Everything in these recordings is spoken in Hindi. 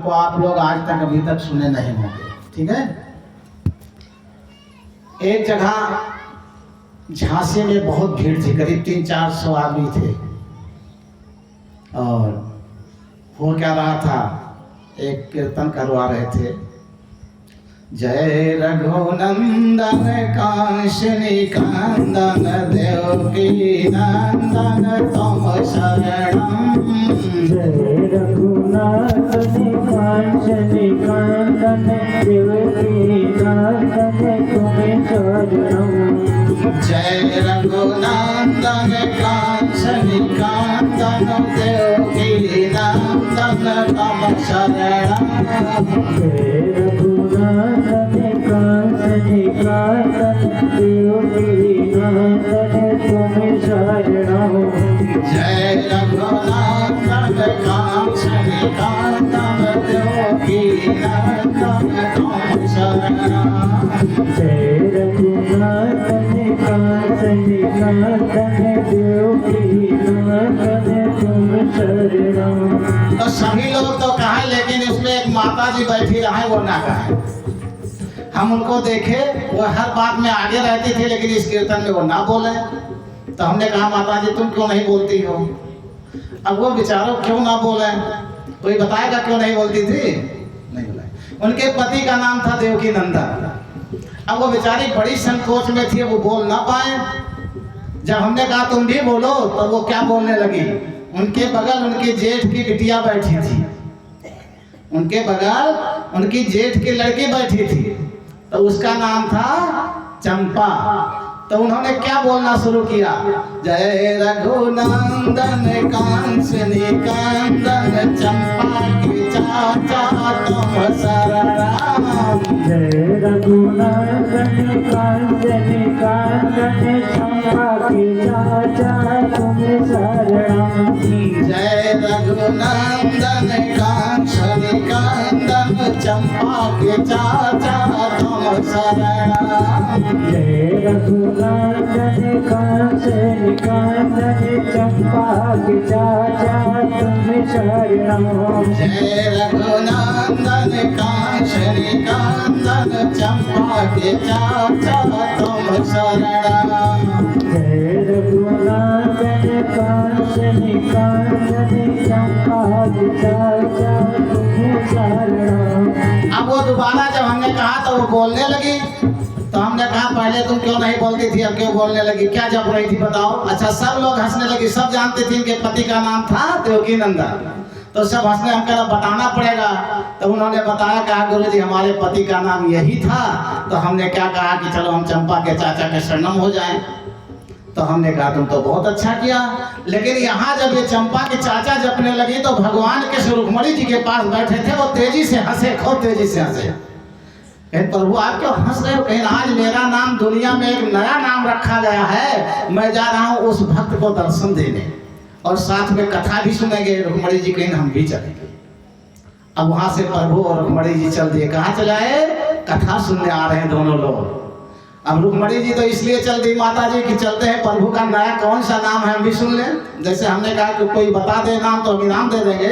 उनको आप लोग आज तक अभी तक सुने नहीं होंगे। ठीक है। एक जगह झांसी में बहुत भीड़ थी, करीब 300-400 आदमी थे। और हो क्या रहा था, एक कीर्तन करवा रहे थे, जय रघुनंदन कांचनी कांदन देवकी नंदन तुम शरणम। जय रघुनाथनि कांचनि कांदन देवकी नंदन तुम शरणम। जय रघुनंदन कांचनि कांदन देवकी नंदन तुम शरणम। जय रघुनाथनि कांचनि कांदन देवकी नंदन तुम शरणम। जय रघुनंदन कांचनि कांदन देवकी नंदन तुम शरणम। जय रघुनाथनि कांचनि कांदन देवकी नंदन तुम शरणम। तो सभी लोग तो कहे, लेकिन उसमें एक माता जी बैठी रहे वो ना कहे। हम उनको देखे, वो हर बात में आगे रहती थी, लेकिन इस कीर्तन में वो ना बोले। तो हमने कहा माता जी तुम क्यों नहीं बोलती हो? अब वो बेचारों क्यों ना बोले, कोई बताएगा क्यों नहीं बोलती थी? नहीं बोला। उनके पति का नाम था देवकी नंदन। अब वो बेचारी बड़ी संकोच में थी, वो बोल ना पाए। जब हमने कहा तुम भी बोलो, तो वो क्या बोलने लगी। उनके बगल उनके जेठ की बिटिया बैठी थी, उनके बगल उनकी जेठ की लड़की बैठी थी, तो उसका नाम था चंपा। तो उन्होंने क्या बोलना शुरू किया, जय रघुनंदन कांचनि कांदन चंपा की चाचा तुम शरणम। जय रघुनाथनि कांचनि कांदन चंपा की चाचा तुम शरणम। जय रघुनंदन कांचनि कांदन चंपा के चाचा तुम शरणम। जय रघुनाथनि कांचनि कांदन चंपा की चाचा तुम शरणम। जय रघुनंदन कांचनि कांदन चंपा के चाचा तुम शरणम। जय रघुनाथनि कांचनि कांदन चंपा की चाचा तुम शरणम। अब वो दोबारा जब हमने कहा तो वो बोलने लगी। तो हमने कहा पहले तुम क्यों नहीं बोलती थी, अब क्यों बोलने लगी, क्या जप रही थी बताओ। अच्छा, सब लोग हंसने लगे, सब जानते थे इनके पति का नाम था देवकी नंदन। तो सब हंसने, हम कहा बताना पड़ेगा। तो उन्होंने बताया, कहा गुरु जी हमारे पति का नाम यही था। तो हमने क्या कहा कि चलो हम चंपा के चाचा के शरणम हो जाएं। तो हमने कहा तुम तो बहुत अच्छा किया। लेकिन यहाँ जब ये चंपा के चाचा जपने लगी, तो भगवान के रुक्मणी जी के पास बैठे थे, वो तेजी से हंसे, खूब तेजी से हंसे। कहीं प्रभु आप क्यों हंस रहे हो? कहीं आज मेरा नाम दुनिया में एक नया नाम रखा गया है, मैं जा रहा हूँ उस भक्त को दर्शन देने, और साथ में कथा भी सुनेंगे। रुक्मणी जी कहीं हम भी चलेंगे। अब वहां से प्रभु और रुक्मणी जी चल दिए। कहाँ चले आए? कथा सुनने आ रहे हैं दोनों लोग। अब रुक्मणी जी तो इसलिए चल दी माता जी कि चलते हैं, प्रभु का नया कौन सा नाम है हम भी सुन लें। जैसे हमने कहा कि कोई बता दे नाम तो हम इनाम दे देंगे,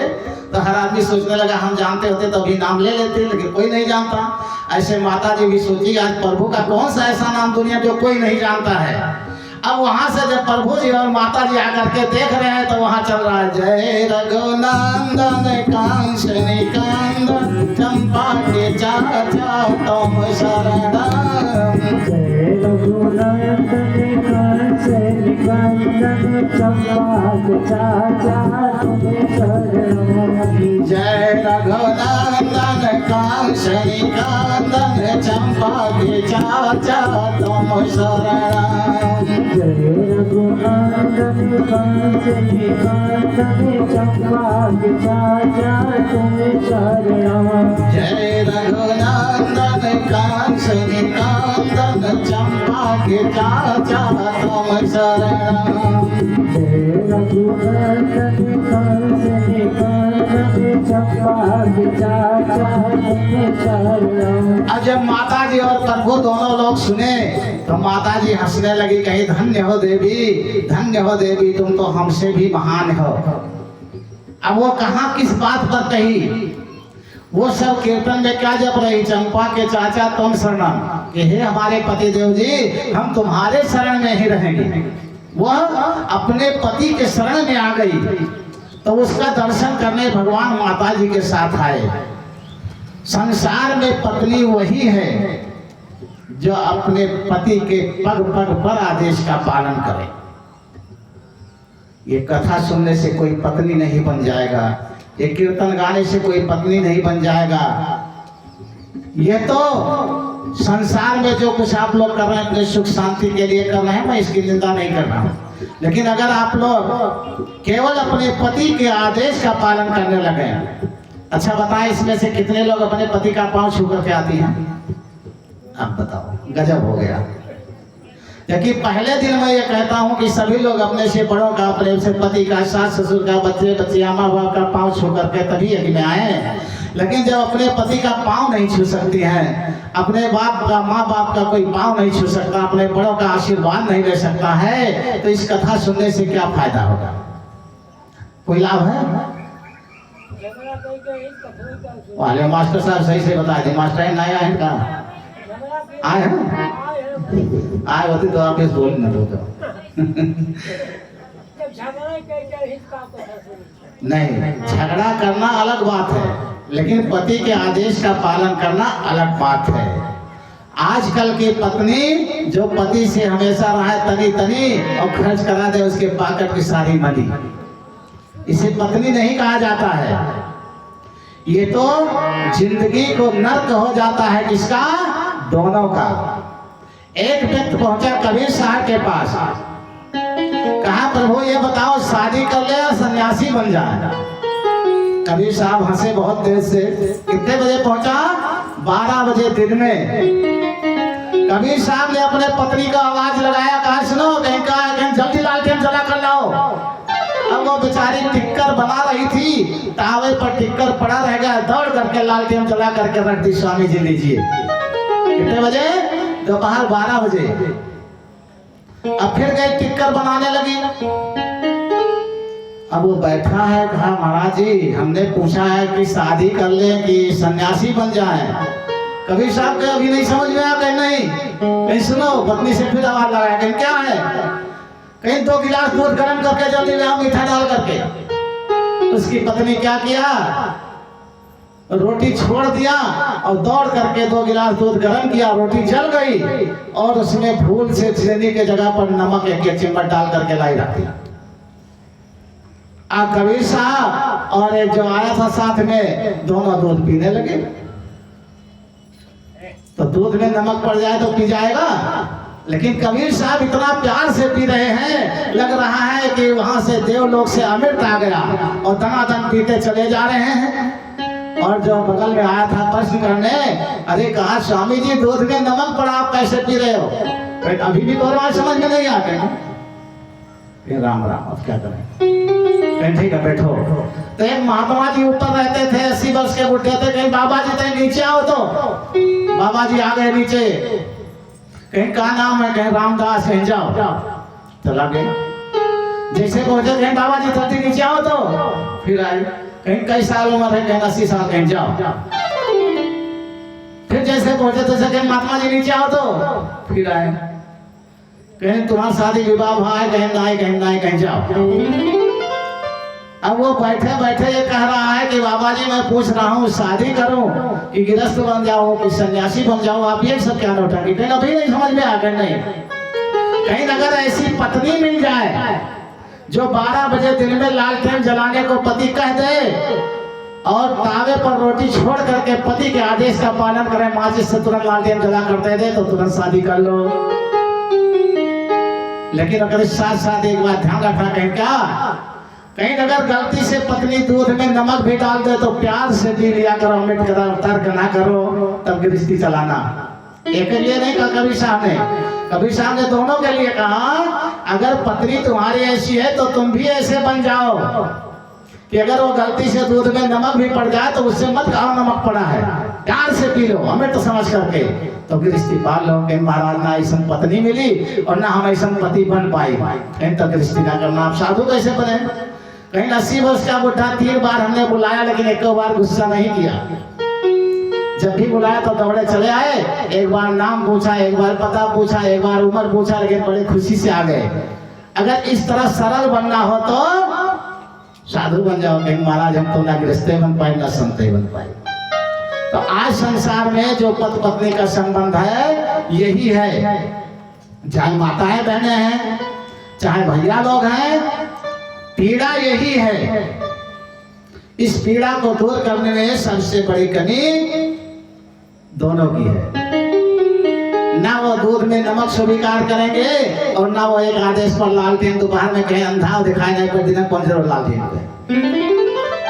तो हर आदमी सोचने लगा हम जानते होते तो अभी नाम ले लेते, लेकिन कोई नहीं जानता। ऐसे माता जी भी सोची आज प्रभु का कौन सा ऐसा नाम दुनिया जो कोई नहीं जानता है। अब वहां से जब प्रभु जी और माता जी आकर के देख रहे हैं, तो वहां चल रहा है, जय रघुनंदन कांचनि कांदन चंपा के चाचा तुम शरणम। जय रघुनाथनि कांचनि कांदन चंपा के चाचा तुम शरणम। जय रघुनंदन कांचनि कांदन चंपा के चाचा तुम शरणम। जय रघुनाथनि कांचनि कांदन चंपा के चाचा तुम शरणम। जय रघुनंदन कांचनि कांदन चंपा के चाचा तुम शरणम। जय रघुनाथनि कांचनि कांदन चंपा के चाचा तुम शरणम। अब जब माता जी और प्रभु दोनों लोग सुने, तो माता जी हंसने लगी, कही धन्य हो देवी, धन्य हो देवी, तुम तो हमसे भी महान हो। अब वो कहा किस बात पर कही? वो सब कीर्तन में क्या जप रही, चंपा के चाचा तुम शरणम, कि हे हमारे पति देव जी हम तुम्हारे शरण में ही रहेंगे। वह अपने पति के शरण में आ गई तो उसका दर्शन करने भगवान माता जी के साथ आए। संसार में पत्नी वही है जो अपने पति के पग पग पर आदेश का पालन करे। ये कथा सुनने से कोई पत्नी नहीं बन जाएगा, ये कीर्तन गाने से कोई पत्नी नहीं बन जाएगा। ये तो संसार में जो कुछ आप लोग कर रहे हैं अपने सुख शांति के लिए कर रहे हैं, मैं इसकी निंदा नहीं कर रहा हूँ। लेकिन अगर आप लोग केवल अपने पति के आदेश का पालन करने लगे, अच्छा बताएं इसमें से कितने लोग अपने पति का पांव छू करके आती हैं? अब बताओ, गजब हो गया। क्योंकि पहले दिन मैं ये कहता हूँ कि सभी लोग अपने से बड़ों का, अपने से पति का, सास ससुर का, बच्चे बच्चियां, माँ बाप का पांव छू करके तभी यज्ञ में आए। लेकिन जब अपने पति का पांव नहीं छू सकती हैं, अपने बाप का, माँ बाप का कोई पांव नहीं छू सकता, अपने बड़ों का आशीर्वाद नहीं ले सकता है, तो इस कथा सुनने से क्या फायदा होगा? कोई लाभ है? वाले मास्टर साहब सही से बता दें, मास्टर नया है इनका आए हैं, आए होते तो आप इस बोल न दो नहीं, झगड़ा करना अलग बात है, लेकिन पति के आदेश का पालन करना अलग बात है। आजकल की पत्नी जो पति से हमेशा रहे तनी तनी और खर्च करा दे उसके पाकट की सारी मनी, इसे पत्नी नहीं कहा जाता है। ये तो जिंदगी को नर्क हो जाता है, किसका? दोनों का। एक व्यक्ति पहुंचा कबीर साहब के पास, कहा प्रभु ये बताओ शादी कर ले या सन्यासी बन जाए? कबीर साहब हंसे बहुत देर से। कितने बजे पहुंचा? 12 बजे दिन में। कबीर साहब ने अपने पत्नी का आवाज लगाया, कहा सुनो कहीं जल्दी लालटेन जला कर लाओ। अब वो बेचारी टिक्कर बना रही थी, तावे पर टिक्कर पड़ा रह गया, दौड़ करके लालटेन जला करके रख दी। स्वामी जी लीजिए। कितने बजे? दोपहर 12 बजे। अब फिर गए टिक्कर बनाने लगी। अब वो बैठा है, कहा महाराज जी हमने पूछा है कि शादी कर ले कि सन्यासी बन जाए। कबीर साहब के अभी नहीं समझ में आया, कहीं नहीं, कहीं सुनो। पत्नी से फिर आवाज लगाया, कहीं क्या है? कहीं 2 गिलास दूध गर्म करके जल्दी ले आओ, मीठा डाल करके। उसकी पत्नी क्या किया? रोटी छोड़ दिया और दौड़ करके 2 गिलास दूध गर्म किया, रोटी जल गई और उसमें भूल से चीनी के जगह पर नमक 1 चम्मच डाल करके लाई रख दिया। कबीर साहब और एक जो आया था साथ में, दोनों दूध पीने लगे। तो दूध में नमक पड़ जाए तो पी जाएगा, लेकिन कबीर साहब इतना प्यार से पी रहे हैं, लग रहा है कि वहां से देवलोक से अमृत आ गया, और दनादन पीते चले जा रहे हैं। और जो बगल में आया था प्रश्न करने, अरे कहा स्वामी जी दूध में नमक पड़ा, आप कैसे पी रहे हो? अभी भी तो बात समझ में नहीं आते हैं। राम राम, अब क्या करें? ठीक है बैठो। तो एक महात्मा जी ऊपर रहते थे, 80 वर्ष के बुढ़े थे। कहीं बाबा जी कहीं नीचे आओ, तो बाबा जी आ गए नीचे। कहीं का नाम है? कहीं रामदास। कहीं जाओ, चला गए। जैसे पहुंचे कहीं बाबा जी धरती नीचे आओ, तो फिर आए। कहीं कई साल उम्र है, कहीं 80 साल। कहीं जाओ, फिर जैसे पहुंचे तो कहीं महात्मा जी नीचे आओ, तो फिर आए। कहीं तुम्हारा शादी विवाह हुआ है, कहीं ना, कहीं जाओ। अब वो बैठे बैठे ये कह रहा है कि बाबा जी मैं पूछ रहा हूँ शादी करूं कि गृहस्थ बन जाऊं कि सन्यासी बन जाऊं, आप ये सब क्या नौटंकी? कहीं अभी नहीं समझ में आ गए। नहीं, कहीं अगर ऐसी पत्नी मिल जाए जो 12 बजे दिन में लालटेन जलाने को पति कह दे और तावे पर रोटी छोड़ करके पति के आदेश का पालन करे, माचिस से तुरंत लालटेन जला कर दे दे, तो तुरंत शादी कर लो। लेकिन अगर इस साथ साथ एक बात ध्यान रखना, कहीं क्या, कहीं अगर गलती से पत्नी दूध में नमक भी डाल दे तो प्यार से पी लिया करो, अमिट करो, तर्क ना करो, तब गृहस्थी चलाना। एक के लिए नहीं कहा कबीर साहब ने, कबीर साहब ने दोनों के लिए कहा अगर पत्नी तुम्हारी ऐसी है तो तुम भी ऐसे बन जाओ कि अगर वो गलती से दूध में नमक भी पड़ जाए तो उससे मत कहो नमक पड़ा है, प्यार से पी लो, हमें तो समझ करके, तो गृहस्थी पाल लो। कहीं महाराज ना ऐसा पत्नी मिली और ना हम ऐसा पति बन पाई, कहीं तो गृहस्थी ना करना। आप साधु कैसे बने? कहीं 80 वर्ष का बुढ़ा 3 बार हमने बुलाया लेकिन एक बार गुस्सा नहीं किया। जब भी बुलाया तो दौड़े चले आए, एक बार नाम पूछा, एक बार पता पूछा, एक बार उम्र पूछा, लेकिन बड़े खुशी से आ गए। अगर इस तरह सरल बनना हो तो साधु बन जाओ, कहीं महाराज हम तो ना गृहस्थ बन पाए ना संत बन पाए। तो आज संसार में जो पति पत्नी का संबंध है यही है, चाहे माताएं बहनें हैं, चाहे भैया लोग हैं, पीड़ा यही है। इस पीड़ा को दूर करने में सबसे बड़ी कमी दोनों की है। ना वो दूध में नमक स्वीकार करेंगे और ना वो एक आदेश पर लालटेन दोपहर में कहीं अंधा दिखाई नहीं पर दिन 15 लालटेन पे।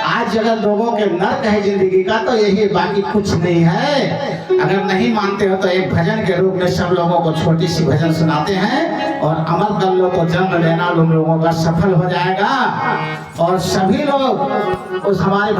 आज अगर लोगों के नर्क है जिंदगी का तो यही, बाकी कुछ नहीं है। अगर नहीं मानते हो तो एक भजन के रूप में सब लोगों को छोटी सी भजन सुनाते हैं और अमल कर लो तो जन्म लेना तुम लोगों का सफल हो जाएगा। और सभी लोग उस हमारे